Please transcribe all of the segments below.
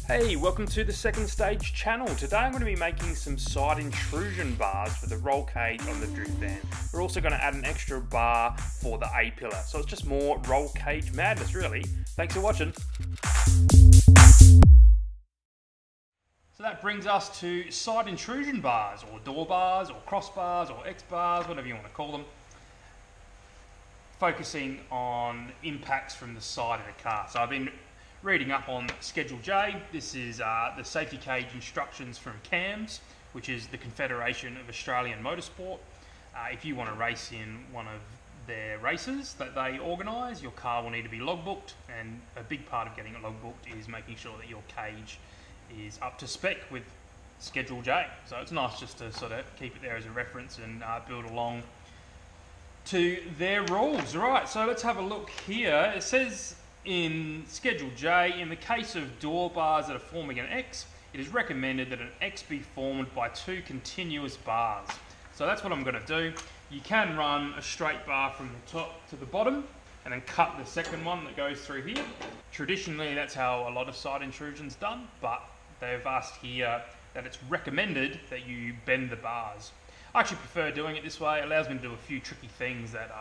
Hey, welcome to the Second Stage channel. Today I'm going to be making some side intrusion bars for the roll cage on the drift van. We're also going to add an extra bar for the A-pillar. So it's just more roll cage madness really. Thanks for watching. So that brings us to side intrusion bars, or door bars, or crossbars, or X-bars, whatever you want to call them. Focusing on impacts from the side of the car. So I've been reading up on Schedule J. This is the safety cage instructions from CAMS, which is the Confederation of Australian Motorsport. If you want to race in one of their races that they organise, your car will need to be logbooked, and a big part of getting it logbooked is making sure that your cage is up to spec with Schedule J. So it's nice just to sort of keep it there as a reference and build along to their rules. Right, so let's have a look here. It says in Schedule J, in the case of door bars that are forming an X, it is recommended that an X be formed by two continuous bars. So that's what I'm going to do. You can run a straight bar from the top to the bottom and then cut the second one that goes through here. Traditionally, that's how a lot of side intrusion's done, but they've asked here that it's recommended that you bend the bars. I actually prefer doing it this way. It allows me to do a few tricky things that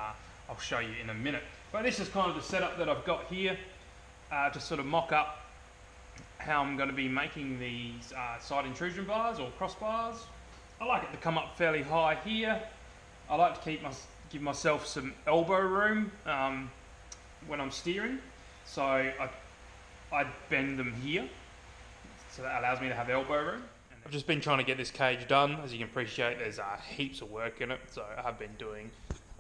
I'll show you in a minute. But this is kind of the setup that I've got here to sort of mock up how I'm going to be making these side intrusion bars or crossbars. I like it to come up fairly high here. I like to give myself some elbow room when I'm steering. So I bend them here. So that allows me to have elbow room. I've just been trying to get this cage done. As you can appreciate, there's heaps of work in it. So I have been doing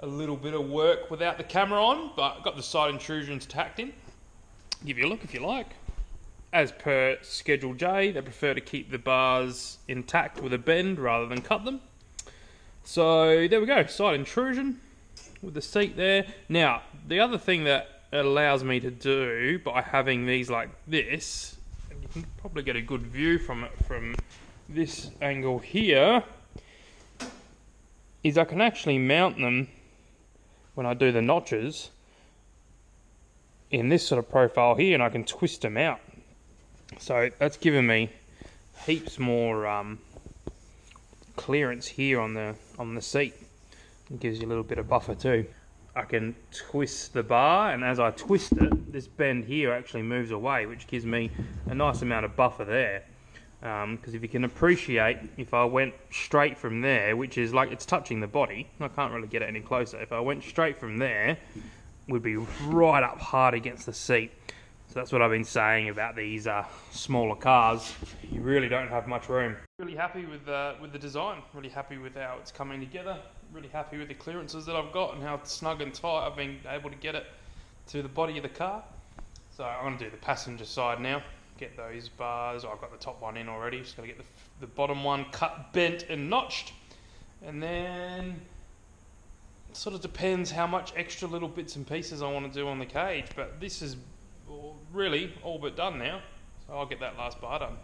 a little bit of work without the camera on, but I've got the side intrusions tacked in. Give you a look if you like. As per Schedule J, they prefer to keep the bars intact with a bend rather than cut them. So there we go, side intrusion with the seat there. Now, the other thing that it allows me to do by having these like this, and you can probably get a good view from it from this angle here, is I can actually mount them when I do the notches in this sort of profile here, and I can twist them out. So that's given me heaps more clearance here on the seat. It gives you a little bit of buffer too. I can twist the bar, and as I twist it, this bend here actually moves away, which gives me a nice amount of buffer there. Because if you can appreciate, if I went straight from there, which is like it's touching the body, I can't really get it any closer. If I went straight from there, would be right up hard against the seat. So that's what I've been saying about these smaller cars. You really don't have much room. Really happy with the design. Really happy with how it's coming together. Really happy with the clearances that I've got and how snug and tight I've been able to get it to the body of the car. So I'm going to do the passenger side now. Get those bars. I've got the top one in already. Just got to get the bottom one cut, bent and notched. And then it sort of depends how much extra little bits and pieces I want to do on the cage. But this is really all but done now. So I'll get that last bar done.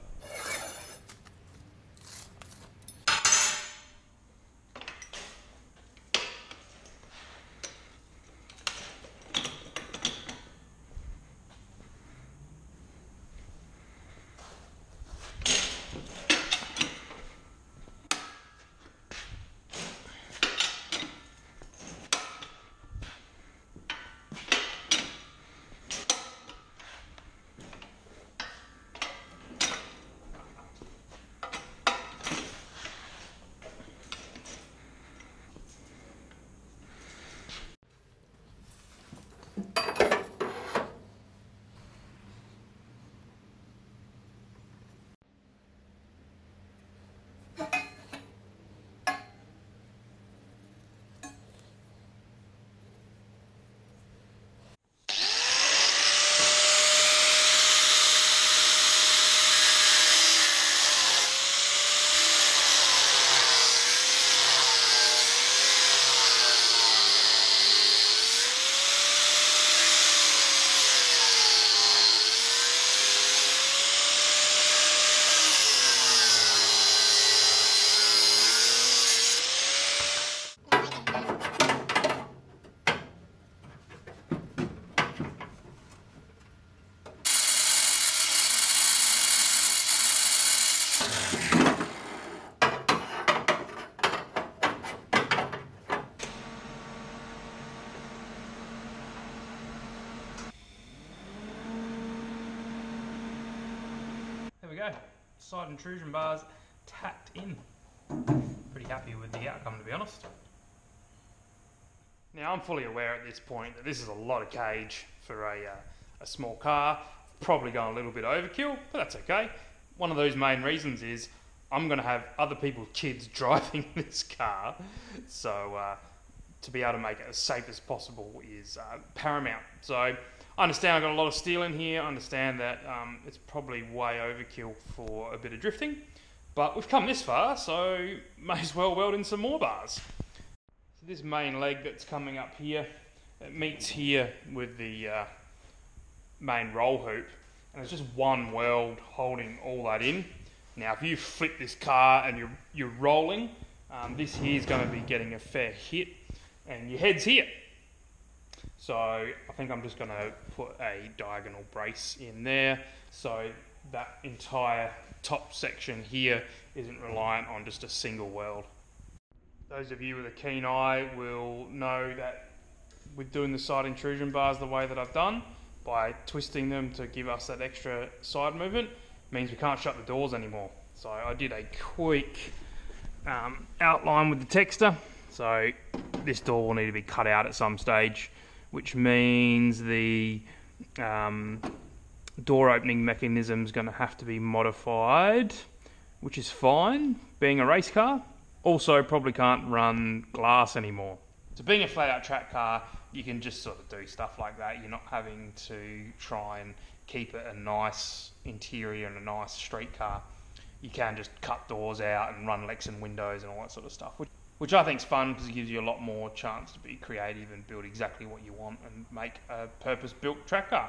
There we go, side intrusion bars tacked in. Pretty happy with the outcome, to be honest. Now I'm fully aware at this point that this is a lot of cage for a small car. Probably going a little bit overkill, but that's okay. One of those main reasons is I'm going to have other people's kids driving this car, so to be able to make it as safe as possible is paramount. So I understand I've got a lot of steel in here. I understand that it's probably way overkill for a bit of drifting, but we've come this far, so may as well weld in some more bars. So this main leg that's coming up here, it meets here with the main roll hoop, and it's just one weld holding all that in. Now if you flip this car and you're rolling, this here is going to be getting a fair hit, and your head's here. So I think I'm just going to put a diagonal brace in there so that entire top section here isn't reliant on just a single weld. Those of you with a keen eye will know that with doing the side intrusion bars the way that I've done, by twisting them to give us that extra side movement, means we can't shut the doors anymore. So I did a quick outline with the texter. So this door will need to be cut out at some stage, which means the door opening mechanism is going to have to be modified, which is fine, being a race car. Also probably can't run glass anymore. So being a flat out track car, you can just sort of do stuff like that. You're not having to try and keep it a nice interior and a nice street car. You can just cut doors out and run Lexan windows and all that sort of stuff, which I think is fun because it gives you a lot more chance to be creative and build exactly what you want and make a purpose-built track car.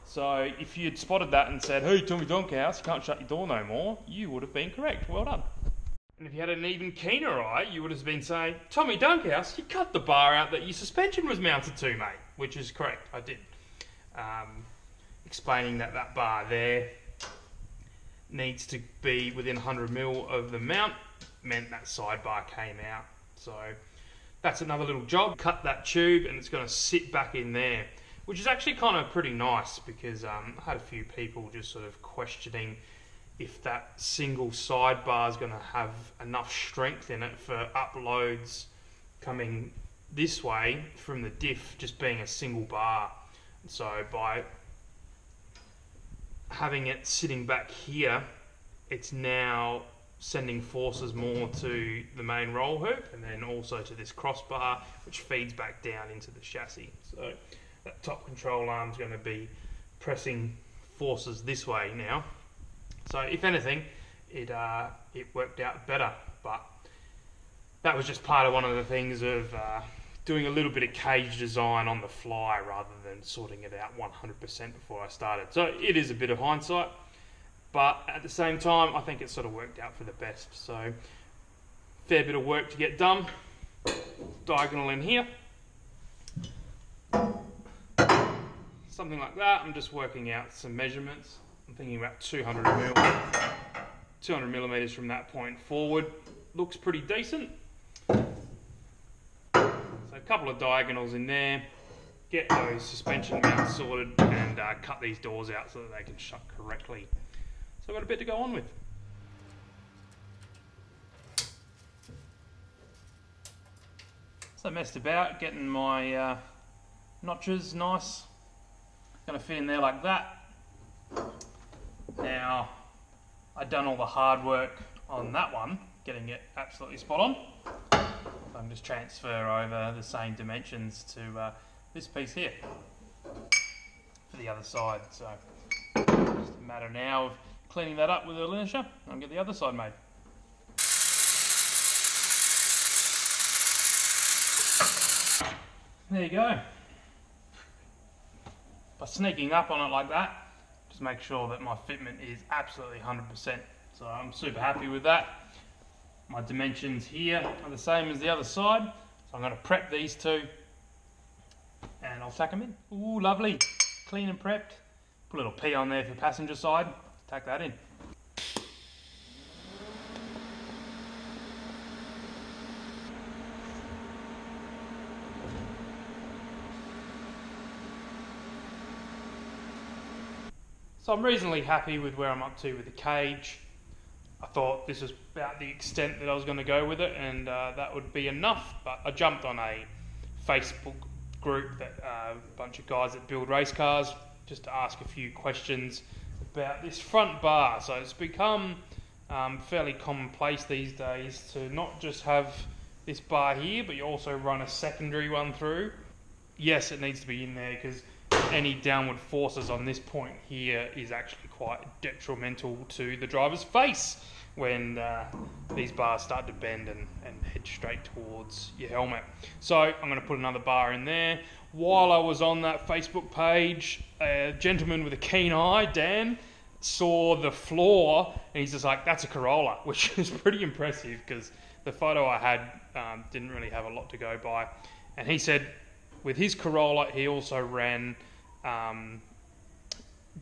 So if you'd spotted that and said, "Hey, Tommy Donkhouse, you can't shut your door no more," you would have been correct. Well done. And if you had an even keener eye, you would have been saying, "Tommy Donkhouse, you cut the bar out that your suspension was mounted to, mate," which is correct, I did. Explaining that that bar there needs to be within 100mm of the mount meant that sidebar came out. So that's another little job. Cut that tube and it's going to sit back in there, which is actually kind of pretty nice because I had a few people just sort of questioning if that single sidebar is going to have enough strength in it for uploads coming this way from the diff just being a single bar. So by having it sitting back here, it's now sending forces more to the main roll hoop and then also to this crossbar, which feeds back down into the chassis. So that top control arm is going to be pressing forces this way now. So if anything, it worked out better, but that was just part of one of the things of doing a little bit of cage design on the fly rather than sorting it out 100% before I started. So it is a bit of hindsight, but at the same time, I think it sort of worked out for the best. So fair bit of work to get done. Diagonal in here. Something like that. I'm just working out some measurements. I'm thinking about 200mm from that point forward. Looks pretty decent. So a couple of diagonals in there. Get those suspension mounts sorted and cut these doors out so that they can shut correctly. So I've got a bit to go on with. So I messed about getting my notches nice. Going to fit in there like that. Now, I've done all the hard work on that one, getting it absolutely spot on. So I can just transfer over the same dimensions to this piece here for the other side. So just a matter now of cleaning that up with a linisher and I'll get the other side made. There you go. By sneaking up on it like that, just make sure that my fitment is absolutely 100%. So I'm super happy with that. My dimensions here are the same as the other side. So I'm going to prep these two and I'll tack them in. Ooh, lovely. Clean and prepped. Put a little P on there for passenger side. Tack that in. So I'm reasonably happy with where I'm up to with the cage. I thought this was about the extent that I was going to go with it, and that would be enough. But I jumped on a Facebook group that a bunch of guys that build race cars, just to ask a few questions about this front bar. So it's become fairly commonplace these days to not just have this bar here, but you also run a secondary one through. Yes, it needs to be in there because any downward forces on this point here is actually quite detrimental to the driver's face when these bars start to bend and head straight towards your helmet. So I'm going to put another bar in there. While I was on that Facebook page, a gentleman with a keen eye, Dan, saw the floor and he's just like, that's a Corolla, which is pretty impressive because the photo I had didn't really have a lot to go by. And he said with his Corolla he also ran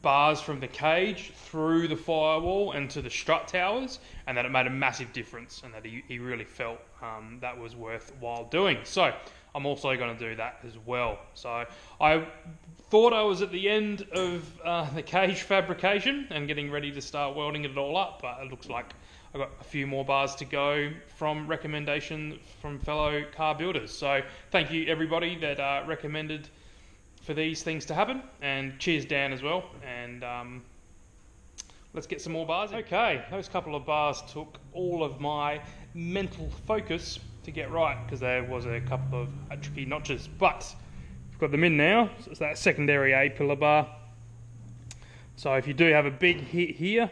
bars from the cage through the firewall and to the strut towers, and that it made a massive difference, and that he really felt that was worthwhile doing. So I'm also going to do that as well. So I thought I was at the end of the cage fabrication and getting ready to start welding it all up, but it looks like I've got a few more bars to go from recommendation from fellow car builders. So thank you everybody that recommended for these things to happen, and cheers Dan as well, and let's get some more bars in. Okay, those couple of bars took all of my mental focus to get right because there was a couple of tricky notches, but we've got them in now. So it's that secondary A-pillar bar. So if you do have a big hit here,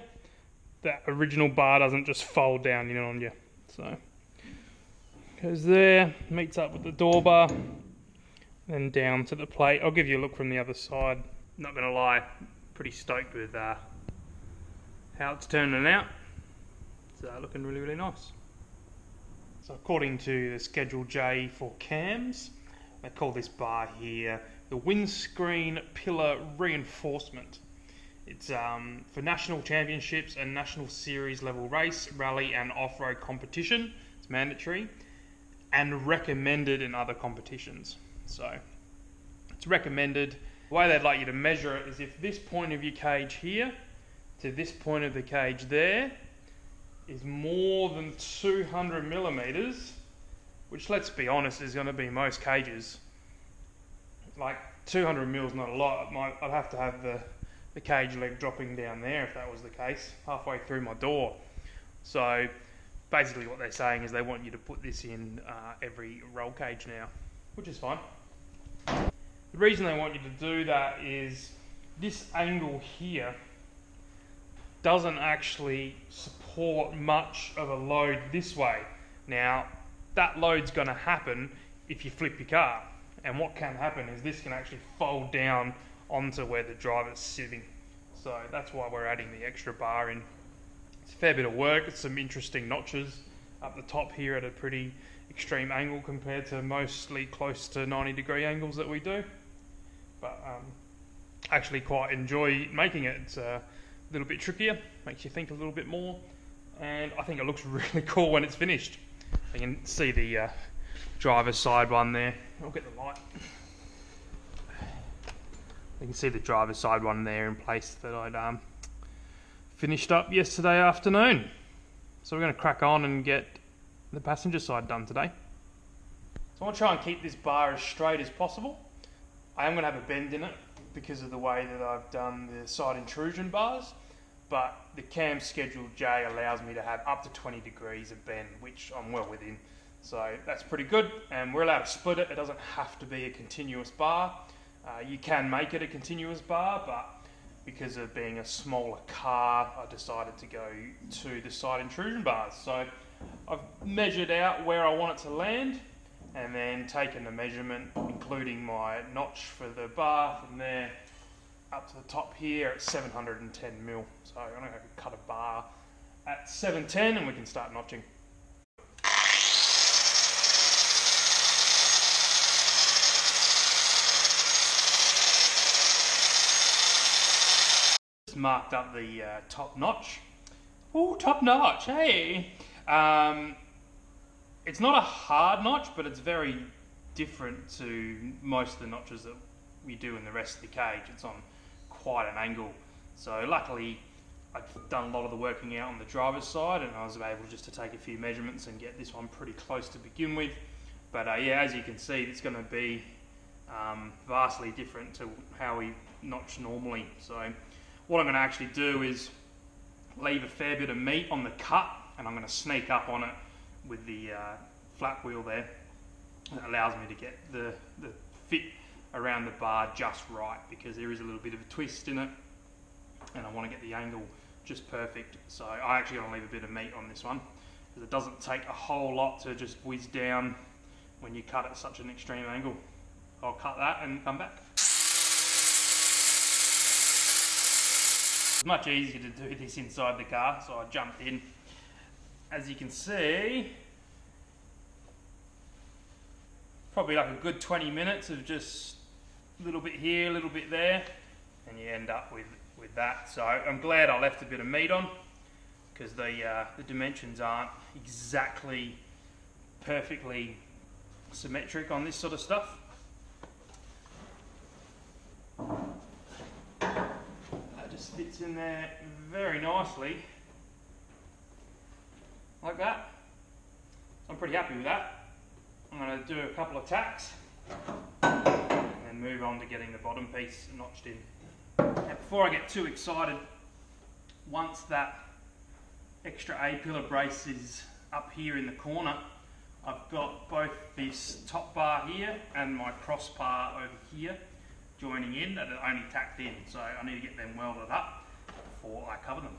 that original bar doesn't just fold down in on you. So goes there, meets up with the door bar, then down to the plate. I'll give you a look from the other side. Not going to lie, pretty stoked with how it's turning out. It's looking really, really nice. So according to the Schedule J for cams, they call this bar here the windscreen pillar reinforcement. It's for national championships and national series level race, rally and off-road competition. It's mandatory and recommended in other competitions. So it's recommended. The way they'd like you to measure it is if this point of your cage here to this point of the cage there is more than 200 millimeters, which, let's be honest, is going to be most cages. Like 200 mils, not a lot. I'd have to have the cage leg dropping down there if that was the case, halfway through my door. So basically what they're saying is they want you to put this in every roll cage now, which is fine. The reason they want you to do that is this angle here doesn't actually support much of a load this way. Now, that load's going to happen if you flip your car. And what can happen is this can actually fold down onto where the driver's sitting. So that's why we're adding the extra bar in. It's a fair bit of work. It's some interesting notches up the top here at a pretty extreme angle compared to mostly close to 90-degree angles that we do. But I actually quite enjoy making it. It's a little bit trickier, makes you think a little bit more, and I think it looks really cool when it's finished. You can see the driver's side one there. I'll get the light. You can see the driver's side one there in place that I'd finished up yesterday afternoon. So we're going to crack on and get the passenger side done today. So I want to try and keep this bar as straight as possible. I am going to have a bend in it because of the way that I've done the side intrusion bars, but the cam Schedule J allows me to have up to 20 degrees of bend, which I'm well within. So that's pretty good, and we're allowed to split it. It doesn't have to be a continuous bar. You can make it a continuous bar, but because of being a smaller car, I decided to go to the side intrusion bars. So I've measured out where I want it to land, and then taken the measurement, including my notch for the bar from there up to the top here at 710 mil. So I'm going to cut a bar at 710 and we can start notching. Just marked up the top notch. Oh, top notch, hey! It's not a hard notch, but it's very different to most of the notches that we do in the rest of the cage. It's on quite an angle. So luckily I've done a lot of the working out on the driver's side, and I was able just to take a few measurements and get this one pretty close to begin with. But yeah, as you can see, it's going to be vastly different to how we notch normally. So what I'm going to actually do is leave a fair bit of meat on the cut, and I'm going to sneak up on it with the flat wheel there. That allows me to get the fit around the bar just right, because there is a little bit of a twist in it and I want to get the angle just perfect. So I actually want to leave a bit of meat on this one, because it doesn't take a whole lot to just whiz down when you cut at such an extreme angle. I'll cut that and come back. It's much easier to do this inside the car, so I jumped in. As you can see, probably like a good 20 minutes of just a little bit here, a little bit there, and you end up with that. So I'm glad I left a bit of meat on, because the dimensions aren't exactly perfectly symmetric on this sort of stuff. That just fits in there very nicely, like that. I'm pretty happy with that. I'm going to do a couple of tacks and then move on to getting the bottom piece notched in. Now, before I get too excited, once that extra A-pillar brace is up here in the corner, I've got both this top bar here and my crossbar over here joining in that are only tacked in, so I need to get them welded up before I cover them.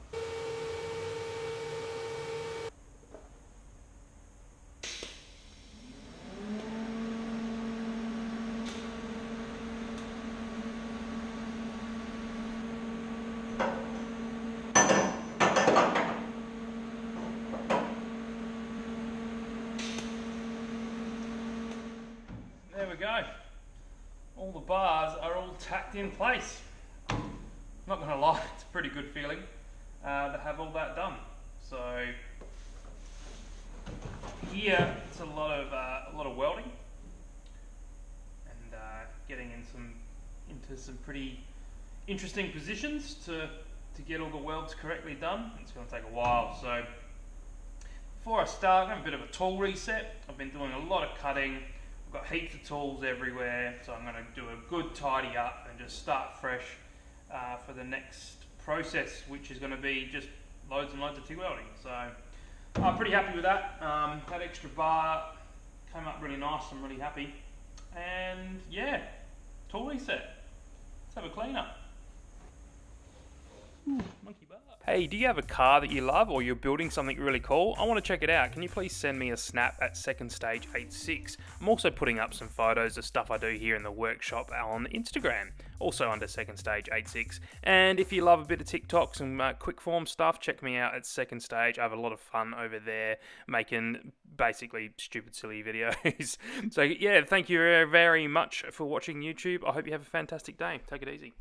There we go. All the bars are all tacked in place. Not gonna lie, it's a pretty good feeling to have all that done. So here it's a lot of welding and getting into some pretty interesting positions to get all the welds correctly done. It's going to take a while. So before I start, I have a bit of a tool reset. I've been doing a lot of cutting. I've got heaps of tools everywhere, so I'm going to do a good tidy up and just start fresh for the next process, which is going to be just loads and loads of TIG welding. So I'm pretty happy with that. That extra bar came up really nice. I'm really happy. And yeah, tool reset. Let's have a clean up. Monkey bar. Hey, do you have a car that you love, or you're building something really cool? I want to check it out. Can you please send me a snap at Second Stage 86? I'm also putting up some photos of stuff I do here in the workshop on Instagram, also under Second Stage 86. And if you love a bit of TikTok, some quick form stuff, check me out at Second Stage. I have a lot of fun over there making basically stupid, silly videos. So yeah, thank you very much for watching YouTube. I hope you have a fantastic day. Take it easy.